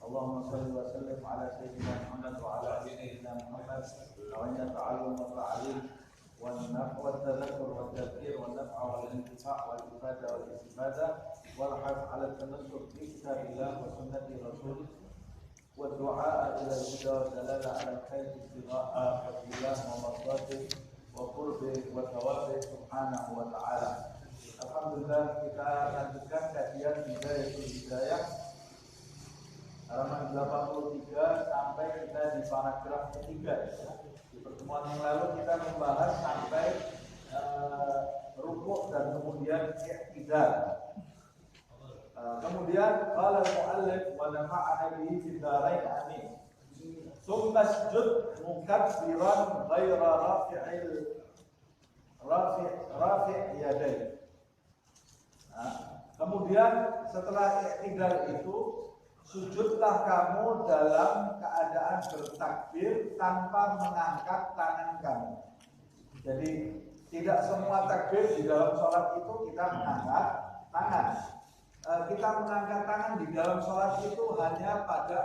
اللهم صل وسلم على سيدنا محمد وعلى ال سيدنا محمد وإن التعلم والتعليم والتذكر والتذكير والنفع والانتفاع والإفادة والاستفادة والحث على التمسك بكتاب الله وسنة رسوله والدعاء إلى الهدى والدلالة على الخير ابتغاء فضل الله ومرضاته وقربه وثوابه سبحانه وتعالى. Alhamdulillah, kita lanjutkan kajian Bidayatul Hidayah halaman 83 sampai kita di paragraf ketiga. Di pertemuan yang lalu kita membahas sampai rukuk dan kemudian i'tidal. Kemudian qala al-muallif wa nafa'ana bihi fid dharain amin. Tsumma sujud mukabbiran ghaira rafi' yadayhi. Kemudian setelah i'tidal itu sujudlah kamu dalam keadaan bertakbir tanpa mengangkat tangan kamu. Jadi tidak semua takbir di dalam sholat itu kita mengangkat tangan. Kita mengangkat tangan di dalam sholat itu hanya pada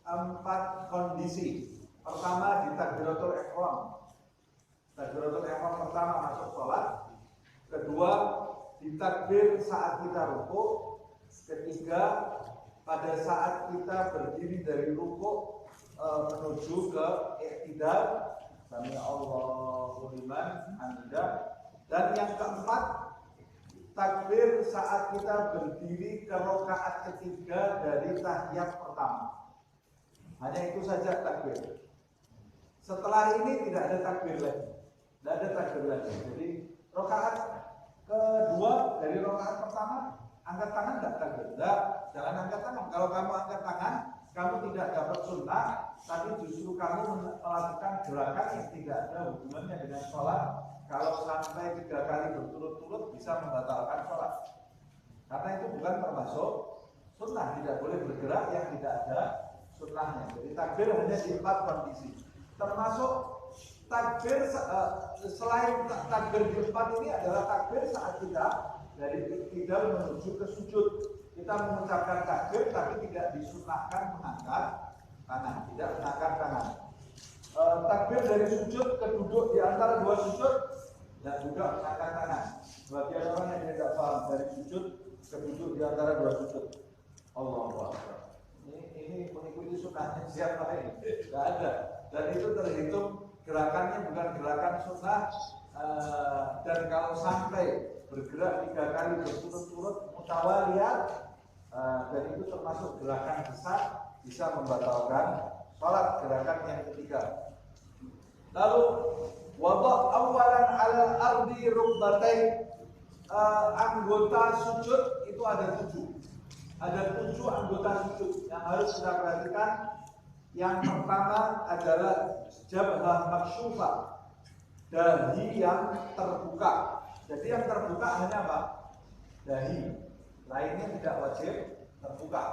empat kondisi. Pertama di takbiratul ihram. Takbiratul ihram pertama masuk sholat. Kedua di takbir saat kita rukuk. Ketiga pada saat kita berdiri dari rukuk menuju ke i'tidal, sami Allahu liman hamidah. Dan yang keempat, takbir saat kita berdiri ke rakaat ketiga dari tahiyat pertama. Hanya itu saja takbir. Setelah ini tidak ada takbir lagi. Tidak ada takbir lagi. Jadi rakaat kedua dari rakaat pertama angkat tangan enggak takbir? Enggak, jangan angkat tangan. Kalau kamu angkat tangan, kamu tidak dapat sunnah, tapi justru kamu melakukan gerakan yang tidak ada hubungannya dengan sholat. Kalau sampai 3 kali berturut-turut bisa membatalkan sholat. Karena itu bukan termasuk sunnah, tidak boleh bergerak yang tidak ada sunnahnya. Jadi takbir hanya di 4 kondisi. Termasuk takbir selain takbir di 4 ini adalah takbir saat kita dari i'tidal menuju ke sujud. Kita mengucapkan takbir tapi tidak disunnahkan mengangkat tangan, tidak mengangkat tangan. Takbir dari sujud ke duduk di antara 2 sujud dan juga mengangkat tangan. Bagi orang yang tidak paham dari sujud ke duduk di antara 2 sujud. Allahu Akbar. Ini mengikuti sunnahnya siapa ini? Tidak ada. Dan itu terhitung gerakannya bukan gerakan sunnah. Dan kalau sampai bergerak 3 kali berturut-turut mutawaliyat, dan itu termasuk gerakan besar, bisa membatalkan sholat. Gerakan yang ketiga. Lalu wada' awalan 'alal ardi rukbatain. Anggota sujud itu ada 7. Ada 7 anggota sujud yang harus kita perhatikan. Yang pertama adalah jabhah maksyufah, dahi yang terbuka. Jadi yang terbuka hanya apa? Dahi. Lainnya tidak wajib terbuka.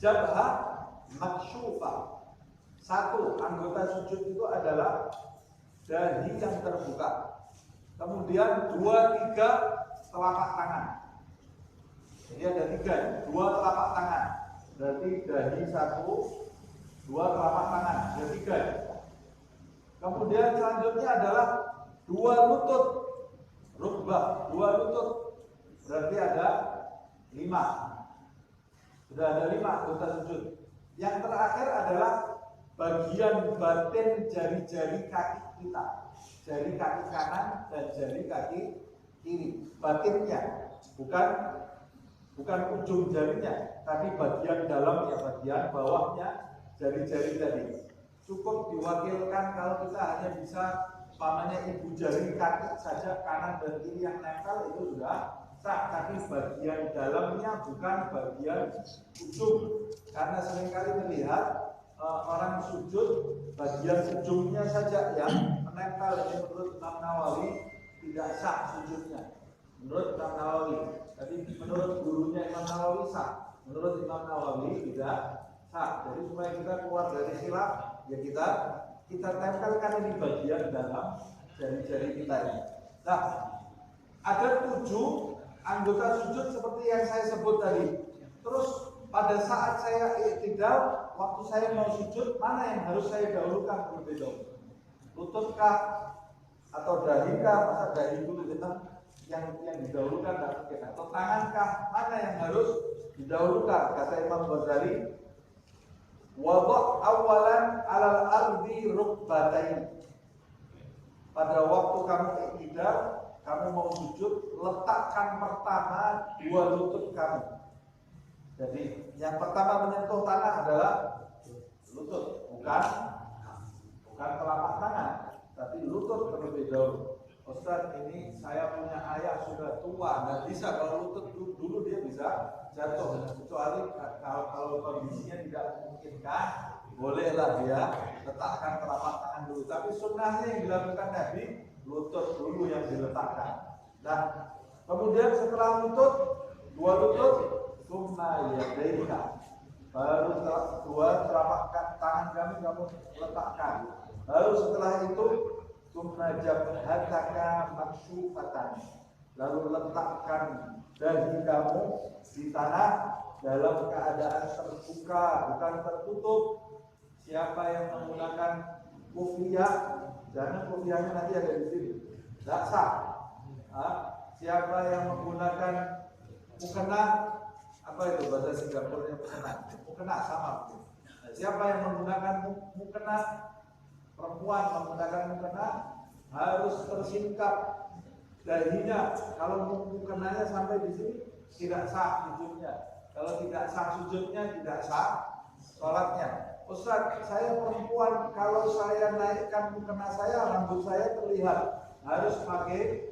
Jabhah maksyufah. 1 anggota sujud itu adalah dahi yang terbuka. Kemudian 2, 3 telapak tangan. Jadi ada 3, 2 telapak tangan. Berarti dahi 1, 2 telapak tangan. Ada 3. Kemudian selanjutnya adalah 2 lutut. Rukbah, 2 lutut. Berarti ada 5. Sudah ada 5 anggota sujud. Yang terakhir adalah bagian batin jari-jari kaki kita. Jari kaki kanan dan jari kaki kiri. Batinnya, bukan ujung jarinya, tapi bagian dalam ya, bagian bawahnya jari-jari tadi. Cukup diwakilkan kalau kita hanya bisa pamannya ibu jari kaki saja kanan dan kiri yang nempel itu sudah sah, tapi bagian dalamnya bukan bagian ujung. Karena seringkali melihat orang sujud bagian ujungnya saja yang menempel. Ini menurut Imam Nawawi tidak sah sujudnya. Menurut Imam Nawawi, tapi menurut gurunya Imam Nawawi sah. Menurut Imam Nawawi tidak sah. Jadi supaya kita keluar dari khilaf, ya kita tempelkan ini bagian dalam jari-jari kita ini. Nah, ada 7 anggota sujud seperti yang saya sebut tadi. Terus pada saat saya i'tidal, waktu saya mau sujud, mana yang harus saya dahulukan terlebih dahulu? Lututkah atau dahikah? Masa dahi dulu yang didahulukan dan mungkin, atau tangankah? Mana yang harus didahulukan? Kata Imam Ghazali, wadha' awalan 'alal ardi rukbatain. Pada waktu kamu i'tidal, kamu mau sujud, letakkan pertama dua lutut kamu. Jadi yang pertama menyentuh tanah adalah lutut, bukan telapak tangan, tapi lutut terlebih dahulu. Ustaz, ini saya punya ayah sudah tua, nggak bisa kalau lutut dulu dia bisa jatuh. Kecuali kalau kondisinya tidak memungkinkan, bolehlah dia letakkan telapak tangan dulu. Tapi sunnahnya yang dilakukan Nabi, lutut dulu yang diletakkan. Nah, kemudian setelah lutut, dua lutut, summa yadaika, baru dua telapak tangan kamu letakkan. Lalu setelah itu summa jabhataka maksyufatan, lalu letakkan dahi kamu di tanah dalam keadaan terbuka, bukan tertutup. Siapa yang menggunakan kufiah, jangan kufiahnya nanti ada di sini, tidak sah. Siapa yang menggunakan mukena, apa itu bahasa Singapura, mukena sama. Siapa yang menggunakan mukena, perempuan menggunakan mukena, harus tersingkap dahinya. Kalau mukenanya sampai di sini, tidak sah sujudnya. Kalau tidak sah sujudnya, tidak sah sholatnya. Ustaz, saya perempuan, kalau saya naikkan mukena saya, rambut saya terlihat, harus pakai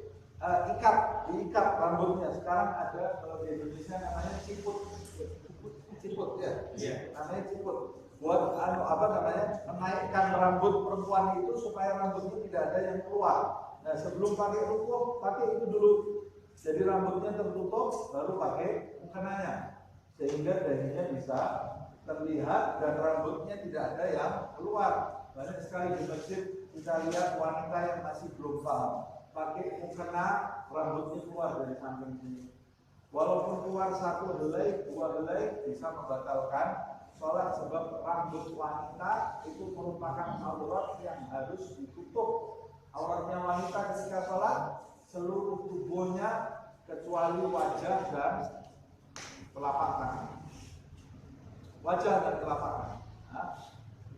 diikat rambutnya. Sekarang ada, kalau di Indonesia namanya ciput ya, namanya ciput. Buat menaikkan rambut perempuan itu supaya rambutnya tidak ada yang keluar. Nah, sebelum pakai rukuk, pakai itu dulu. Jadi rambutnya tertutup, baru pakai mukenanya, sehingga dahinya bisa terlihat dan rambutnya tidak ada yang keluar. Banyak sekali di masjid kita lihat wanita yang masih belum paham, pakai mukena, rambutnya keluar dari samping sini. Walaupun keluar satu helai, dua helai, bisa membatalkan sholat, sebab rambut wanita itu merupakan aurat yang harus ditutup. Auratnya wanita ketika sholat, seluruh tubuhnya kecuali wajah dan telapak tangan. Wajah dan telapak tangan. Nah,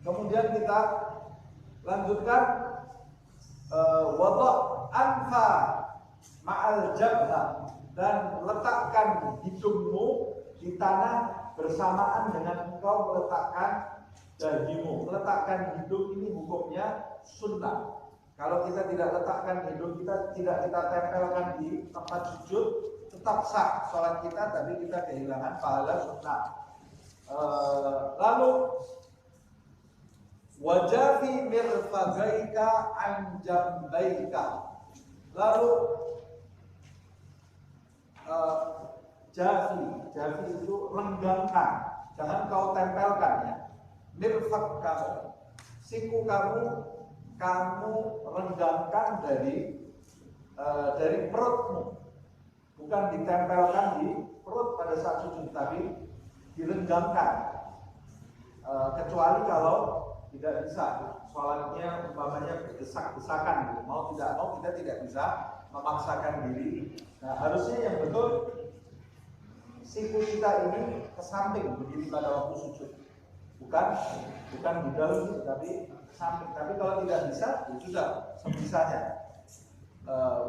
kemudian kita lanjutkan wadha' anfa ma'al jabha, dan letakkan hidungmu di tanah bersamaan dengan engkau meletakkan dahimu. Meletakkan hidung ini hukumnya sunnah. Kalau kita tidak letakkan hidung kita, tidak kita tempelkan di tempat sujud, tetap sah sholat kita, tapi kita kehilangan pahala sunnah. Lalu wajafi mirfagaika an jambaika, lalu jafi itu renggangkan, jangan kau tempelkan ya. Mirfag kamu, siku kamu renggangkan dari perutmu, bukan ditempelkan di perut pada saat sujud, tapi direnggangkan. Kecuali kalau tidak bisa, sholatnya umpamanya berdesak-desakan gitu. Mau tidak mau kita tidak bisa memaksakan diri. Nah, harusnya yang betul siku kita ini ke samping begini pada waktu sujud, bukan di dalam, tapi ke samping. Tapi kalau tidak bisa, ya sudah sebisanya.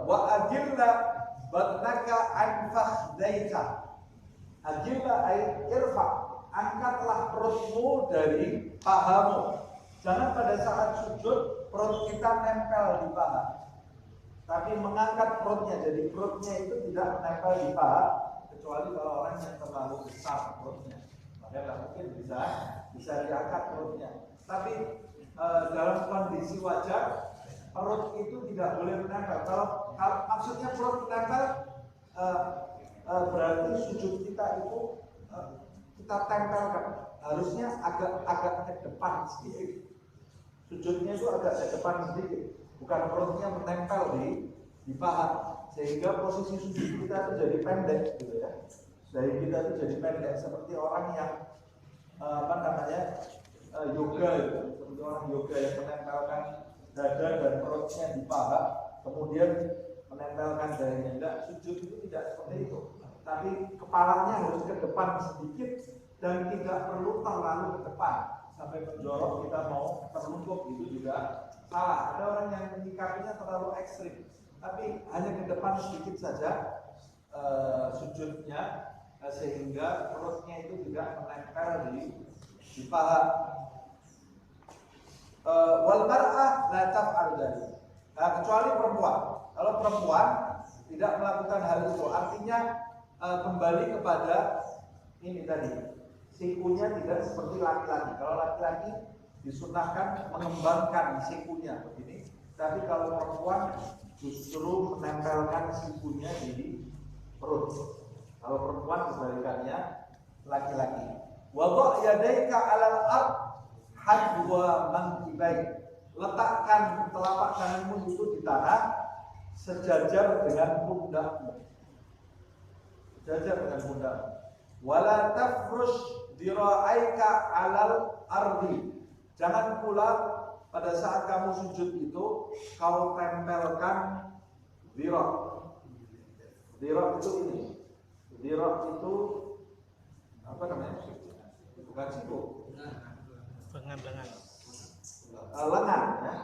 Wa ajilla batnaka an fakhdaika. Ajilla ay irfa, angkatlah perutmu dari pahamu. Jangan pada saat sujud perut kita nempel di paha, tapi mengangkat perutnya. Jadi perutnya itu tidak menempel di paha, kecuali kalau orang yang terlalu besar perutnya, maka tidak mungkin bisa diangkat perutnya. Tapi dalam kondisi wajar, perut itu tidak boleh menempel. Kalau maksudnya perut menempel, berarti sujud kita itu kita tempelkan. Harusnya agak ke depan sedikit. Sujudnya itu agak ke depan sedikit, bukan perutnya menempel di paha, sehingga posisi sujud kita itu jadi pendek gitu ya. Dari kita itu jadi pendek seperti orang yang yoga itu, seperti orang yoga yang menempelkan dada dan perutnya di paha, kemudian menempelkan dadanya. Enggak, sujud itu tidak seperti itu. Tapi kepalanya harus ke depan sedikit dan tidak perlu terlalu ke depan sampai menjorok kita mau terlungkup, itu juga salah. Ada orang yang menyikapinya terlalu ekstrim, tapi hanya ke depan sedikit saja sujudnya, sehingga perutnya itu tidak menempel di paha. Wal mar'ah la taf'al dzalik. Nah, kecuali perempuan. Kalau perempuan tidak melakukan hal itu, artinya kembali kepada ini tadi, sikunya tidak seperti laki-laki. Kalau laki-laki disunahkan mengembangkan sikunya begini, tapi kalau perempuan justru menempelkan sikunya di perut. Kalau perempuan kebalikannya laki-laki. Wadha' yadaika 'alal ard hadwa mankibai. Letakkan telapak tanganmu itu di tanah sejajar dengan pundakmu. Sejajar dengan pundakmu. Wala tafrush dira'aika 'alal ardi. Jangan pula pada saat kamu sujud itu kau tempelkan dhira'. Dhira' itu ini. Dhira' itu apa namanya? Bukan siku. Lengan ya.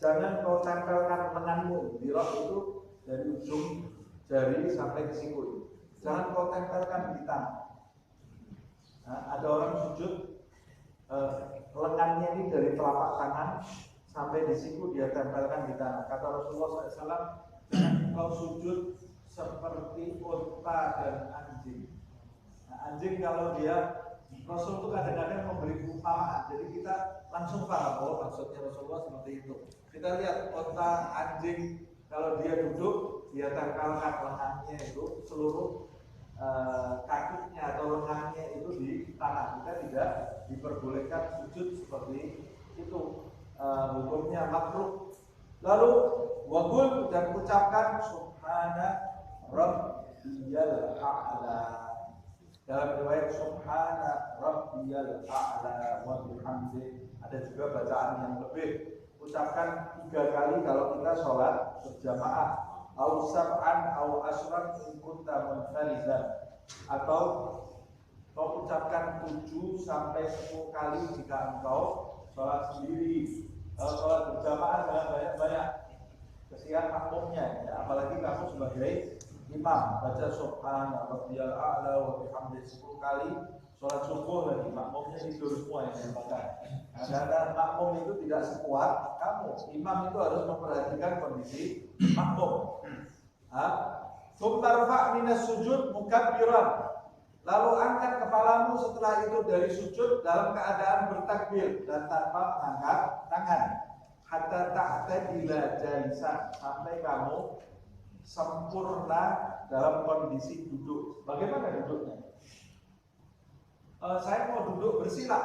Jangan kau tempelkan lenganmu. Dhira' itu dari ujung jari sampai ke siku. Jangan kau tempelkan di tanah. Nah, ada orang sujud lengannya ini dari telapak tangan sampai di siku dia tempelkan di tanah. Kata Rasulullah SAW, jangan kau sujud seperti unta dan anjing. Nah, anjing kalau dia, Rasul itu kadang-kadang memberi perumpamaan, jadi kita langsung paham bahwa maksudnya Rasulullah seperti itu. Kita lihat unta, anjing, kalau dia duduk, dia tempelkan lengannya itu seluruh kakinya atau lengannya itu di tanah. Kita tidak diperbolehkan sujud seperti itu, hukumnya makruh. Lalu waqul, dan ucapkan subhana rabbiyal a'la. Dalam riwayat subhana rabbiyal a'la wa bihamdi. Ada juga bacaan yang lebih, ucapkan 3 kali kalau kita sholat berjamaah. Au sab'an au asran in kunta munfarizan, atau kau ucapkan 7 sampai 10 kali jika engkau sholat sendiri. Kalau sholat berjamaah jangan banyak-banyak, kesian makmumnya ya. Apalagi kamu sebagai imam, baca subhana rabbiyal a'la wa bihamdi 10 kali. Sholat subuh lagi, makmumnya tidur semua yang dimakan. Karena makmum itu tidak sekuat kamu. Imam itu harus memperhatikan kondisi makmum. Tsumma rfa' minas sujud mukabbiran. Lalu angkat kepalamu setelah itu dari sujud dalam keadaan bertakbir dan tanpa mengangkat tangan. Hatta ta'tadila jalisan, sampai kamu sempurna dalam kondisi duduk. Bagaimana duduknya? Saya mau duduk bersila,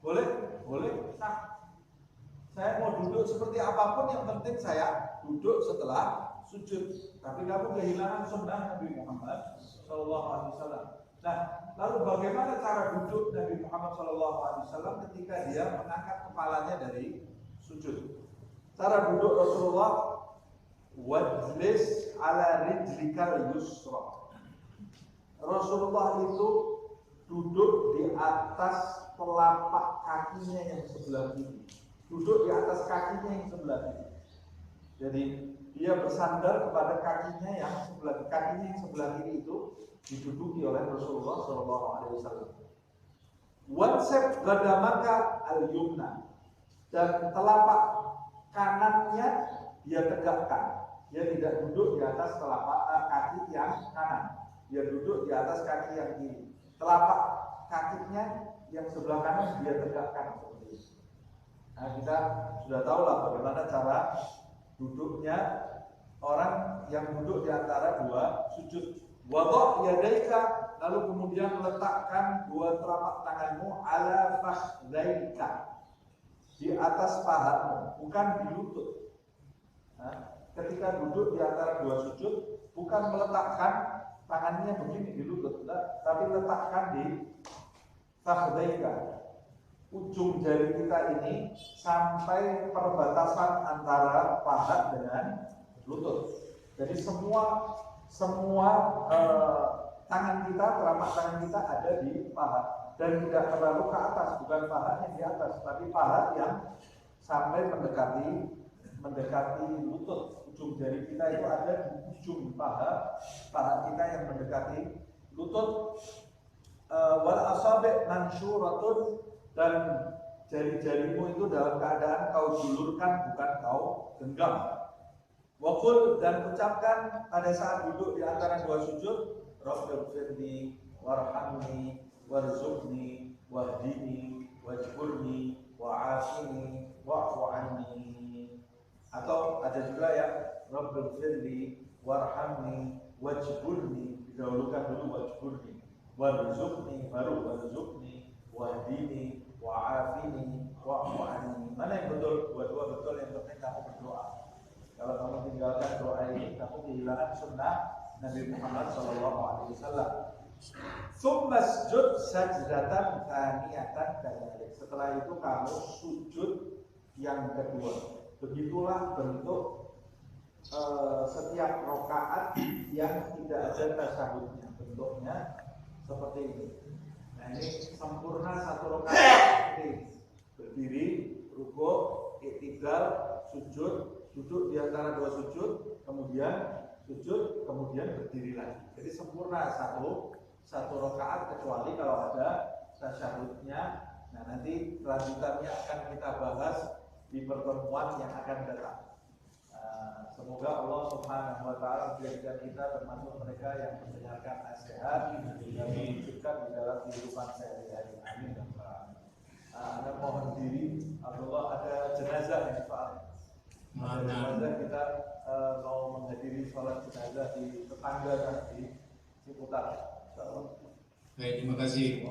boleh? Boleh. Nah, saya mau duduk seperti apapun, yang penting saya duduk setelah sujud. Tapi kamu kehilangan sunnah Nabi Muhammad SAW. Nah, lalu bagaimana cara duduk Nabi Muhammad SAW ketika dia mengangkat kepalanya dari sujud? Cara duduk Rasulullah, wajlis ala rijlikal yusra. Rasulullah itu duduk di atas telapak kakinya yang sebelah kiri. Duduk di atas kakinya yang sebelah kiri. Jadi dia bersandar kepada kakinya yang sebelah kiri itu diduduki oleh Rasulullah SAW. Wansab qadamaka al-yumna, dan telapak kanannya dia tegakkan. Dia tidak duduk di atas telapak kaki yang kanan. Dia duduk di atas kaki yang kiri. Telapak kakinya yang sebelah kanan dia tegakkan seperti itu. Nah, kita sudah tahu lah bagaimana cara duduknya orang yang duduk di antara 2 sujud. Wadha' yadaika, lalu kemudian letakkan 2 telapak tanganmu ala fakhdaika, di atas pahamu, bukan di lutut. Nah, ketika duduk di antara 2 sujud, bukan meletakkan tangannya begini di lutut, enggak, tapi letakkan di fakhdaika, ujung jari kita ini sampai perbatasan antara paha dengan lutut. Jadi semua tangan kita, telapak tangan kita ada di paha dan tidak terlalu ke atas, bukan pahanya di atas, tapi paha yang sampai mendekati lutut. Ujung jari kita itu ada di ujung paha kita yang mendekati lutut. Wal asabi' mansyuratun, dan jari-jarimu itu dalam keadaan kau julurkan, bukan kau genggam. Waqul, dan ucapkan pada saat duduk di antara dua sujud, Rabbighfirli warhamni warzuqni wahdini wajburni wa'afini wa'fu anni. Atau ada juga ya, Rabbighfirli warhamni wajburni, didahulukan dulu wajburni, warzuqni baru warzuqni, wahdini wa'afini wa'fu anni. Mana yang betul? Dua-dua betul. Yang penting kamu berdoa. Kalau kamu tinggalkan doa ini, kamu kehilangan sunnah Nabi Muhammad SAW. Sumasjud sajdatan tsaniyatan kadzalik. Setelah itu kamu sujud yang kedua. Begitulah bentuk setiap rakaat yang tidak ada tasyahudnya. Bentuknya seperti ini. Nah, ini sempurna satu rakaat ini. Berdiri, rukuk, i'tidal, sujud, duduk di antara dua sujud, kemudian sujud, kemudian berdiri lagi. Jadi sempurna satu rakaat, kecuali kalau ada tasyahudnya. Nah, nanti kelanjutannya akan kita bahas di pertemuan yang akan datang. Semoga Allah Subhanahu wa taala menjadikan kita termasuk mereka yang mendengarkan nasihat yang diwujudkan di dalam kehidupan sehari-hari. Amin. Anda mohon diri, Abdullah, ada jenazah yang soal. Ada jenazah, kita mau menghadiri sholat jenazah di tetangga di Ciputat. Baik, terima kasih.